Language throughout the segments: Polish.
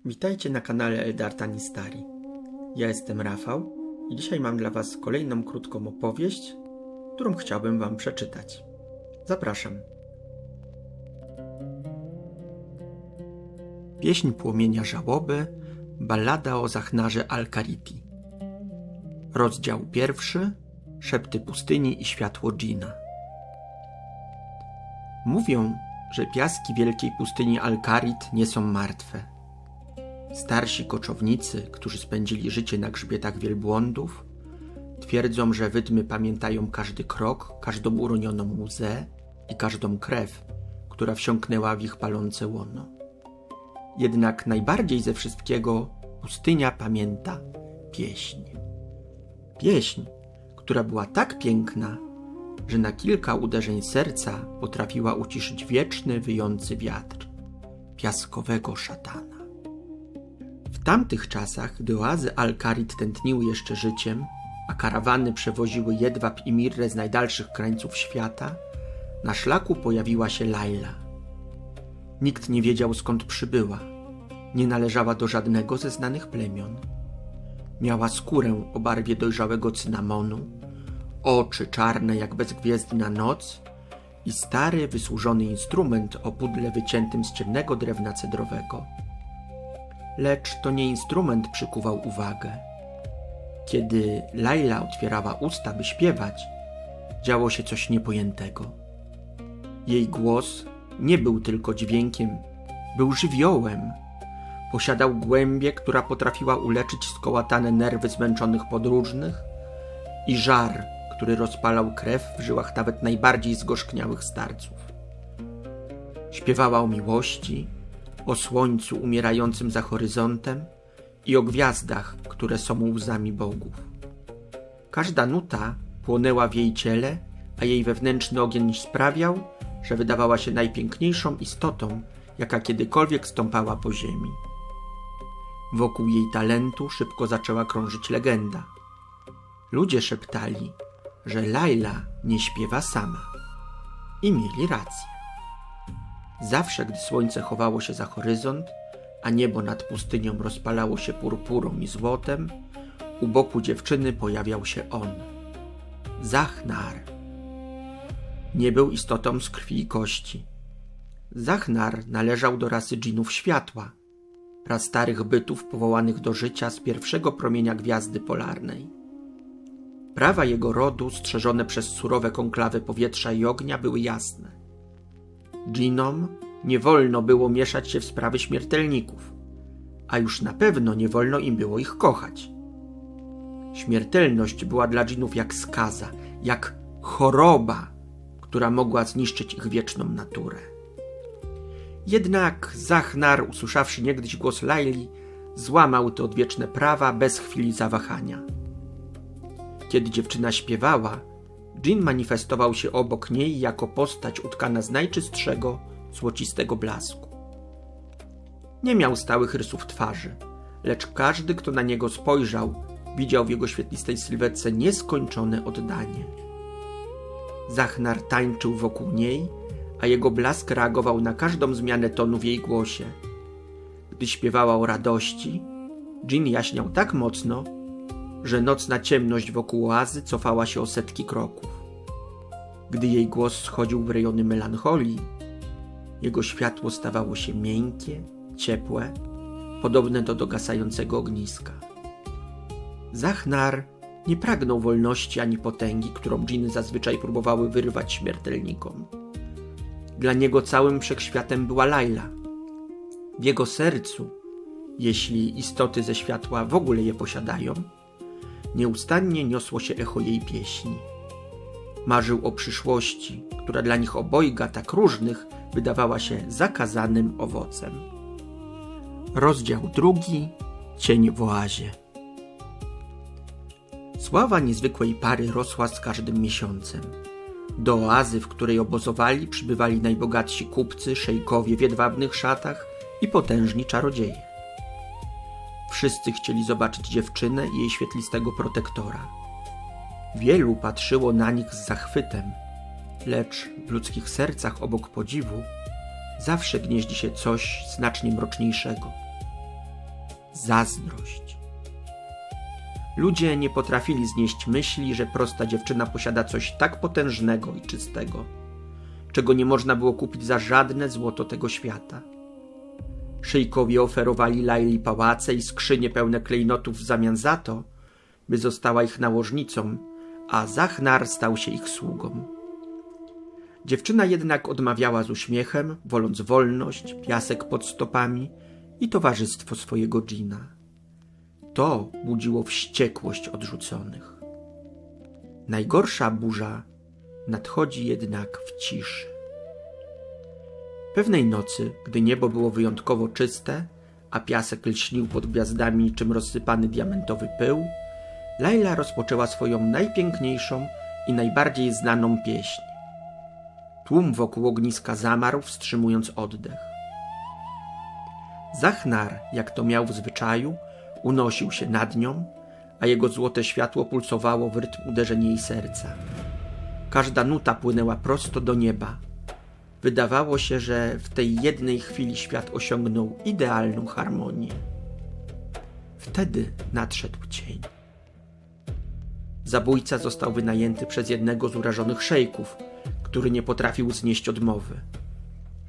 Witajcie na kanale Eldartanistari. Ja jestem Rafał i dzisiaj mam dla Was kolejną krótką opowieść, którą chciałbym Wam przeczytać. Zapraszam. Pieśń płomienia żałoby, ballada o Zachnarze Al-Kariti. Rozdział 1. Szepty pustyni i światło dżina. Mówią, że piaski wielkiej pustyni Al-Karit nie są martwe. Starsi koczownicy, którzy spędzili życie na grzbietach wielbłądów, twierdzą, że wydmy pamiętają każdy krok, każdą uronioną łzę i każdą krew, która wsiąknęła w ich palące łono. Jednak najbardziej ze wszystkiego pustynia pamięta pieśń. Pieśń, która była tak piękna, że na kilka uderzeń serca potrafiła uciszyć wieczny, wyjący wiatr piaskowego szatana. W tamtych czasach, gdy oazy Al-Karit tętniły jeszcze życiem, a karawany przewoziły jedwab i mirrę z najdalszych krańców świata, na szlaku pojawiła się Laila. Nikt nie wiedział, skąd przybyła. Nie należała do żadnego ze znanych plemion. Miała skórę o barwie dojrzałego cynamonu, oczy czarne jak bezgwiezdna noc i stary, wysłużony instrument o pudle wyciętym z ciemnego drewna cedrowego. Lecz to nie instrument przykuwał uwagę. Kiedy Laila otwierała usta, by śpiewać, działo się coś niepojętego. Jej głos nie był tylko dźwiękiem, był żywiołem. Posiadał głębię, która potrafiła uleczyć skołatane nerwy zmęczonych podróżnych i żar, który rozpalał krew w żyłach nawet najbardziej zgorzkniałych starców. Śpiewała o miłości, o słońcu umierającym za horyzontem i o gwiazdach, które są łzami bogów. Każda nuta płonęła w jej ciele, a jej wewnętrzny ogień sprawiał, że wydawała się najpiękniejszą istotą, jaka kiedykolwiek stąpała po ziemi. Wokół jej talentu szybko zaczęła krążyć legenda. Ludzie szeptali, że Laila nie śpiewa sama. I mieli rację. Zawsze, gdy słońce chowało się za horyzont, a niebo nad pustynią rozpalało się purpurą i złotem, u boku dziewczyny pojawiał się on. Zachnar. Nie był istotą z krwi i kości. Zachnar należał do rasy dżinów światła, prastarych bytów powołanych do życia z pierwszego promienia gwiazdy polarnej. Prawa jego rodu, strzeżone przez surowe konklawy powietrza i ognia, były jasne. Dżinom nie wolno było mieszać się w sprawy śmiertelników, a już na pewno nie wolno im było ich kochać. Śmiertelność była dla dżinów jak skaza, jak choroba, która mogła zniszczyć ich wieczną naturę. Jednak Zachnar, usłyszawszy niegdyś głos Laili, złamał te odwieczne prawa bez chwili zawahania. Kiedy dziewczyna śpiewała, dżin manifestował się obok niej jako postać utkana z najczystszego, złocistego blasku. Nie miał stałych rysów twarzy, lecz każdy, kto na niego spojrzał, widział w jego świetlistej sylwetce nieskończone oddanie. Zachnar tańczył wokół niej, a jego blask reagował na każdą zmianę tonu w jej głosie. Gdy śpiewała o radości, dżin jaśniał tak mocno, że nocna ciemność wokół oazy cofała się o setki kroków. Gdy jej głos schodził w rejony melancholii, jego światło stawało się miękkie, ciepłe, podobne do dogasającego ogniska. Zachnar nie pragnął wolności ani potęgi, którą dżiny zazwyczaj próbowały wyrywać śmiertelnikom. Dla niego całym wszechświatem była Laila. W jego sercu, jeśli istoty ze światła w ogóle je posiadają, nieustannie niosło się echo jej pieśni. Marzył o przyszłości, która dla nich obojga tak różnych wydawała się zakazanym owocem. Rozdział 2. Cień w oazie. Sława niezwykłej pary rosła z każdym miesiącem. Do oazy, w której obozowali, przybywali najbogatsi kupcy, szejkowie w jedwabnych szatach i potężni czarodzieje. Wszyscy chcieli zobaczyć dziewczynę i jej świetlistego protektora. Wielu patrzyło na nich z zachwytem, lecz w ludzkich sercach obok podziwu zawsze gnieździ się coś znacznie mroczniejszego. zazdrość. Ludzie nie potrafili znieść myśli, że prosta dziewczyna posiada coś tak potężnego i czystego, czego nie można było kupić za żadne złoto tego świata. Szejkowie oferowali Laili pałace i skrzynie pełne klejnotów w zamian za to, by została ich nałożnicą, a Zahnar stał się ich sługą. Dziewczyna jednak odmawiała z uśmiechem, woląc wolność, piasek pod stopami i towarzystwo swojego dżina. To budziło wściekłość odrzuconych. Najgorsza burza nadchodzi jednak w ciszy. Pewnej nocy, gdy niebo było wyjątkowo czyste, a piasek lśnił pod gwiazdami niczym rozsypany diamentowy pył, Laila rozpoczęła swoją najpiękniejszą i najbardziej znaną pieśń. Tłum wokół ogniska zamarł, wstrzymując oddech. Zahnar, jak to miał w zwyczaju, unosił się nad nią, a jego złote światło pulsowało w rytm uderzeń jej serca. Każda nuta płynęła prosto do nieba. Wydawało się, że w tej jednej chwili świat osiągnął idealną harmonię. Wtedy nadszedł cień. Zabójca został wynajęty przez jednego z urażonych szejków, który nie potrafił znieść odmowy.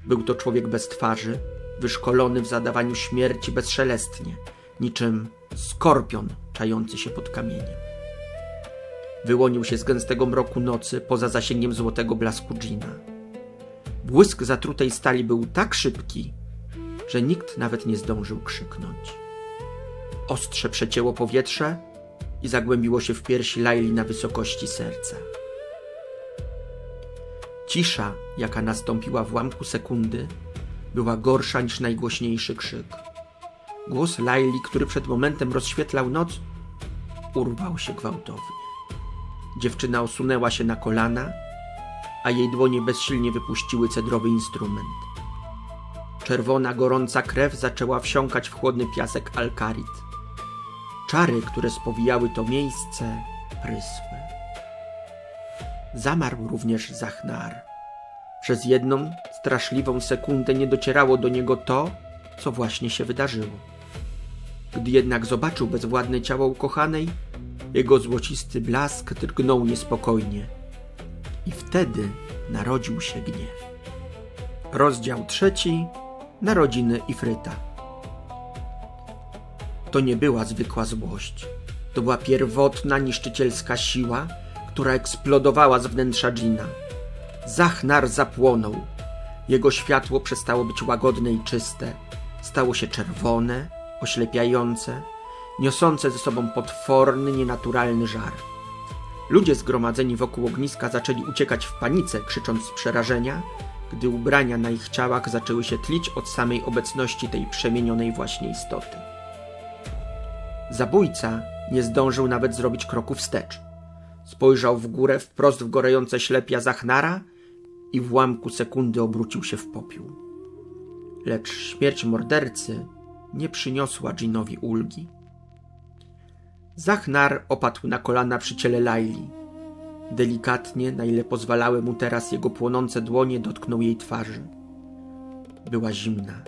Był to człowiek bez twarzy, wyszkolony w zadawaniu śmierci bezszelestnie, niczym skorpion czający się pod kamieniem. Wyłonił się z gęstego mroku nocy poza zasięgiem złotego blasku dżina. Błysk zatrutej stali był tak szybki, że nikt nawet nie zdążył krzyknąć. Ostrze przecięło powietrze i zagłębiło się w piersi Laili na wysokości serca. Cisza, jaka nastąpiła w ułamku sekundy, była gorsza niż najgłośniejszy krzyk. Głos Laili, który przed momentem rozświetlał noc, urwał się gwałtownie. Dziewczyna osunęła się na kolana, a jej dłonie bezsilnie wypuściły cedrowy instrument. Czerwona, gorąca krew zaczęła wsiąkać w chłodny piasek Alkarit. Czary, które spowijały to miejsce, prysły. Zamarł również Zahnar. Przez jedną straszliwą sekundę nie docierało do niego to, co właśnie się wydarzyło. Gdy jednak zobaczył bezwładne ciało ukochanej, jego złocisty blask drgnął niespokojnie. I wtedy narodził się gniew. Rozdział 3. Narodziny Ifryta. To nie była zwykła złość. To była pierwotna, niszczycielska siła, która eksplodowała z wnętrza dżina. Zahnar zapłonął. Jego światło przestało być łagodne i czyste. Stało się czerwone, oślepiające, niosące ze sobą potworny, nienaturalny żar. Ludzie zgromadzeni wokół ogniska zaczęli uciekać w panice, krzycząc z przerażenia, gdy ubrania na ich ciałach zaczęły się tlić od samej obecności tej przemienionej właśnie istoty. Zabójca nie zdążył nawet zrobić kroku wstecz. Spojrzał w górę, wprost w gorejące ślepia Zahnara i w ułamku sekundy obrócił się w popiół. Lecz śmierć mordercy nie przyniosła dżinowi ulgi. Zahnar opadł na kolana przy ciele Laili. Delikatnie, na ile pozwalały mu teraz jego płonące dłonie, dotknął jej twarzy. Była zimna.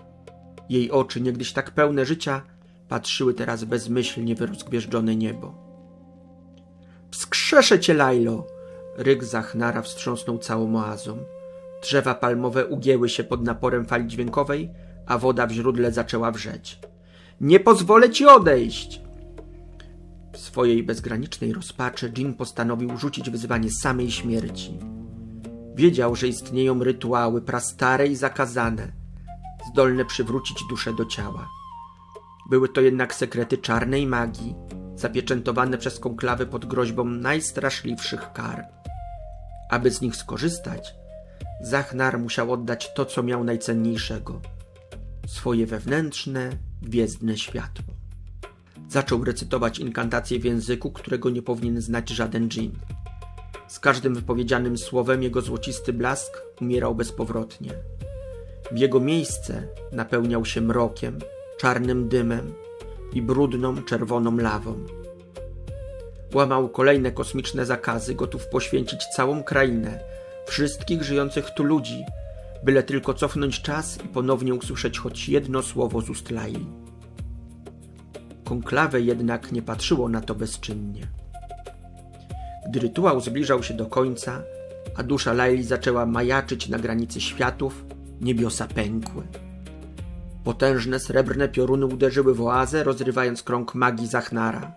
Jej oczy, niegdyś tak pełne życia, patrzyły teraz bezmyślnie w rozgwieżdżone niebo. Wskrzeszę cię, Lailo! Ryk Zahnara wstrząsnął całą oazą. Drzewa palmowe ugięły się pod naporem fali dźwiękowej, a woda w źródle zaczęła wrzeć. Nie pozwolę ci odejść! W swojej bezgranicznej rozpaczy dżin postanowił rzucić wyzwanie samej śmierci. Wiedział, że istnieją rytuały prastare i zakazane, zdolne przywrócić duszę do ciała. Były to jednak sekrety czarnej magii, zapieczętowane przez konklawę pod groźbą najstraszliwszych kar. Aby z nich skorzystać, Zahnar musiał oddać to, co miał najcenniejszego – swoje wewnętrzne, gwiezdne światło. Zaczął recytować inkantację w języku, którego nie powinien znać żaden dżin. Z każdym wypowiedzianym słowem jego złocisty blask umierał bezpowrotnie. W jego miejsce napełniał się mrokiem, czarnym dymem i brudną, czerwoną lawą. Łamał kolejne kosmiczne zakazy, gotów poświęcić całą krainę, wszystkich żyjących tu ludzi, byle tylko cofnąć czas i ponownie usłyszeć choć jedno słowo z ust Laili. Konklawę jednak nie patrzyło na to bezczynnie. Gdy rytuał zbliżał się do końca, a dusza Laili zaczęła majaczyć na granicy światów, niebiosa pękły. Potężne srebrne pioruny uderzyły w oazę, rozrywając krąg magii Zachnara.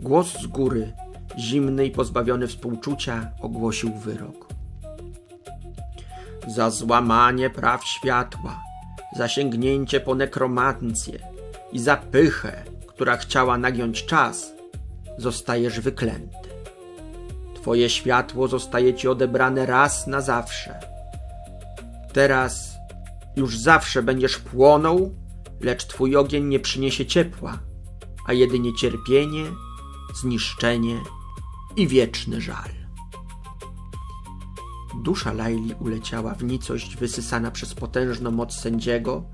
Głos z góry, zimny i pozbawiony współczucia, ogłosił wyrok. Za złamanie praw światła, za sięgnięcie po nekromancję i za pychę, która chciała nagiąć czas, zostajesz wyklęty. Twoje światło zostaje ci odebrane raz na zawsze. Teraz już zawsze będziesz płonął, lecz twój ogień nie przyniesie ciepła, a jedynie cierpienie, zniszczenie i wieczny żal. Dusza Laili uleciała w nicość wysysana przez potężną moc sędziego,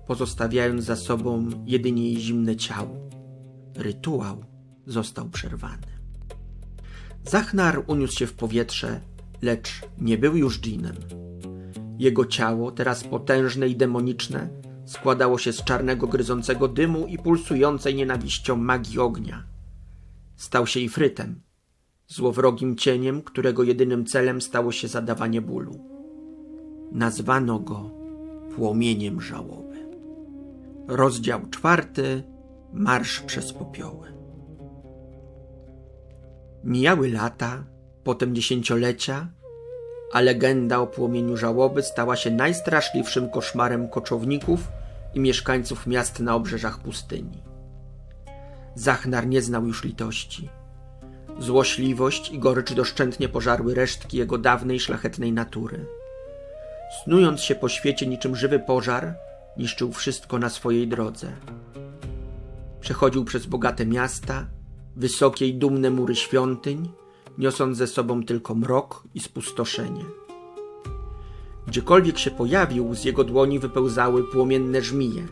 pozostawiając za sobą jedynie jej zimne ciało. Rytuał został przerwany. Zachnar uniósł się w powietrze, lecz nie był już dżinem. Jego ciało, teraz potężne i demoniczne, składało się z czarnego, gryzącego dymu i pulsującej nienawiścią magii ognia. Stał się ifrytem, złowrogim cieniem, którego jedynym celem stało się zadawanie bólu. Nazwano go płomieniem żałoby. Rozdział 4. Marsz przez popioły. Mijały lata, potem dziesięciolecia, a legenda o płomieniu żałoby stała się najstraszliwszym koszmarem koczowników i mieszkańców miast na obrzeżach pustyni. Zachnar nie znał już litości. Złośliwość i gorycz doszczętnie pożarły resztki jego dawnej szlachetnej natury. Snując się po świecie niczym żywy pożar, niszczył wszystko na swojej drodze. Przechodził przez bogate miasta, wysokie i dumne mury świątyń, niosąc ze sobą tylko mrok i spustoszenie. Gdziekolwiek się pojawił, z jego dłoni wypełzały płomienne żmije,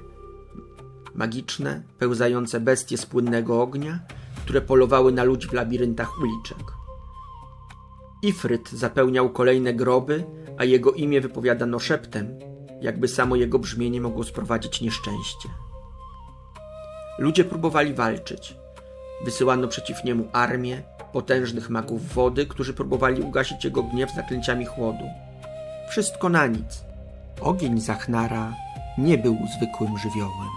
magiczne, pełzające bestie z płynnego ognia, które polowały na ludzi w labiryntach uliczek. Ifryt zapełniał kolejne groby, a jego imię wypowiadano szeptem, jakby samo jego brzmienie mogło sprowadzić nieszczęście. Ludzie próbowali walczyć. Wysyłano przeciw niemu armię potężnych magów wody, którzy próbowali ugasić jego gniew zaklęciami chłodu. Wszystko na nic. Ogień Zachnara nie był zwykłym żywiołem.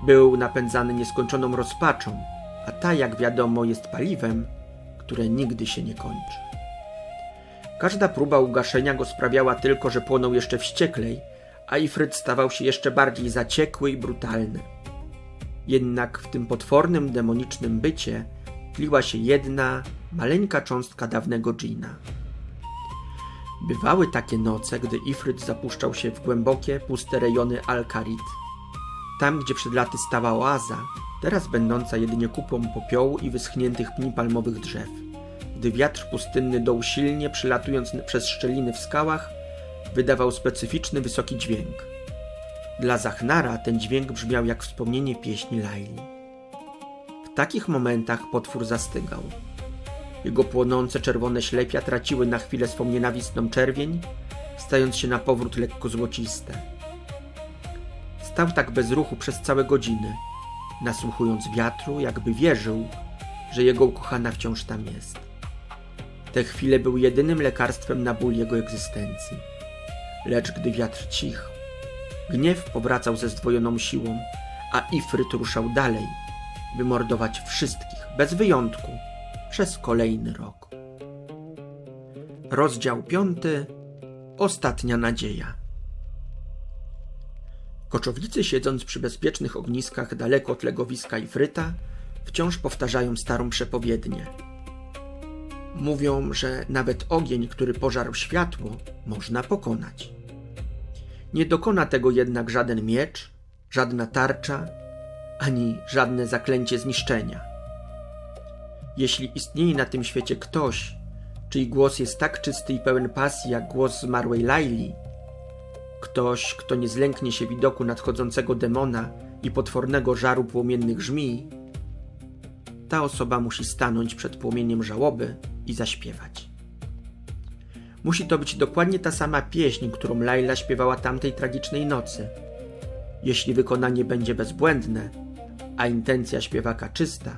Był napędzany nieskończoną rozpaczą, a ta, jak wiadomo, jest paliwem, które nigdy się nie kończy. Każda próba ugaszenia go sprawiała tylko, że płonął jeszcze wścieklej, a Ifryt stawał się jeszcze bardziej zaciekły i brutalny. Jednak w tym potwornym, demonicznym bycie tliła się jedna, maleńka cząstka dawnego dżina. Bywały takie noce, gdy Ifryt zapuszczał się w głębokie, puste rejony Al-Karit. Tam, gdzie przed laty stała oaza, teraz będąca jedynie kupą popiołu i wyschniętych pni palmowych drzew. Gdy wiatr pustynny dął silnie, przylatując przez szczeliny w skałach, wydawał specyficzny, wysoki dźwięk. Dla Zachnara ten dźwięk brzmiał jak wspomnienie pieśni Laili. W takich momentach potwór zastygał. Jego płonące czerwone ślepia traciły na chwilę swą nienawistną czerwień, stając się na powrót lekko złociste. Stał tak bez ruchu przez całe godziny, nasłuchując wiatru, jakby wierzył, że jego ukochana wciąż tam jest. Te chwile były jedynym lekarstwem na ból jego egzystencji. Lecz gdy wiatr cichł, gniew powracał ze zdwojoną siłą, a Ifryt ruszał dalej, by mordować wszystkich, bez wyjątku, przez kolejny rok. Rozdział 5. Ostatnia nadzieja. Koczownicy, siedząc przy bezpiecznych ogniskach daleko od legowiska Ifryta, wciąż powtarzają starą przepowiednię. Mówią, że nawet ogień, który pożarł światło, można pokonać. Nie dokona tego jednak żaden miecz, żadna tarcza, ani żadne zaklęcie zniszczenia. Jeśli istnieje na tym świecie ktoś, czyj głos jest tak czysty i pełen pasji jak głos zmarłej Laili, ktoś, kto nie zlęknie się widoku nadchodzącego demona i potwornego żaru płomiennych żmij, ta osoba musi stanąć przed płomieniem żałoby i zaśpiewać. Musi to być dokładnie ta sama pieśń, którą Laila śpiewała tamtej tragicznej nocy. Jeśli wykonanie będzie bezbłędne, a intencja śpiewaka czysta,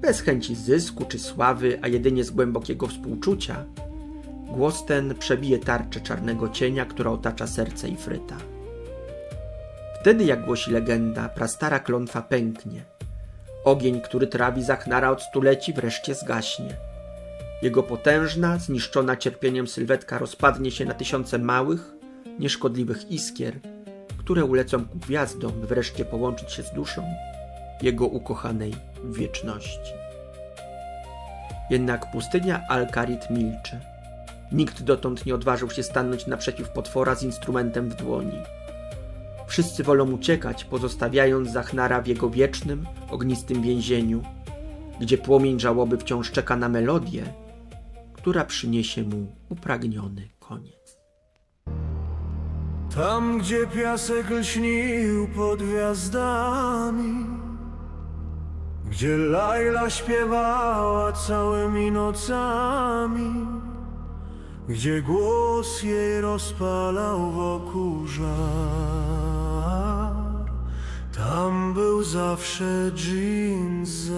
bez chęci zysku czy sławy, a jedynie z głębokiego współczucia, głos ten przebije tarczę czarnego cienia, która otacza serce Ifryta. Wtedy, jak głosi legenda, prastara klątwa pęknie. Ogień, który trawi Zachnara od stuleci, wreszcie zgaśnie. Jego potężna, zniszczona cierpieniem sylwetka rozpadnie się na tysiące małych, nieszkodliwych iskier, które ulecą ku gwiazdom, by wreszcie połączyć się z duszą jego ukochanej w wieczności. Jednak pustynia Al-Kharid milczy. Nikt dotąd nie odważył się stanąć naprzeciw potwora z instrumentem w dłoni. Wszyscy wolą uciekać, pozostawiając Zachnara w jego wiecznym, ognistym więzieniu, gdzie płomień żałoby wciąż czeka na melodię, która przyniesie mu upragniony koniec. Tam, gdzie piasek lśnił pod gwiazdami, gdzie Laila śpiewała całymi nocami, gdzie głos jej rozpalał wokół żar, tam był zawsze dżin z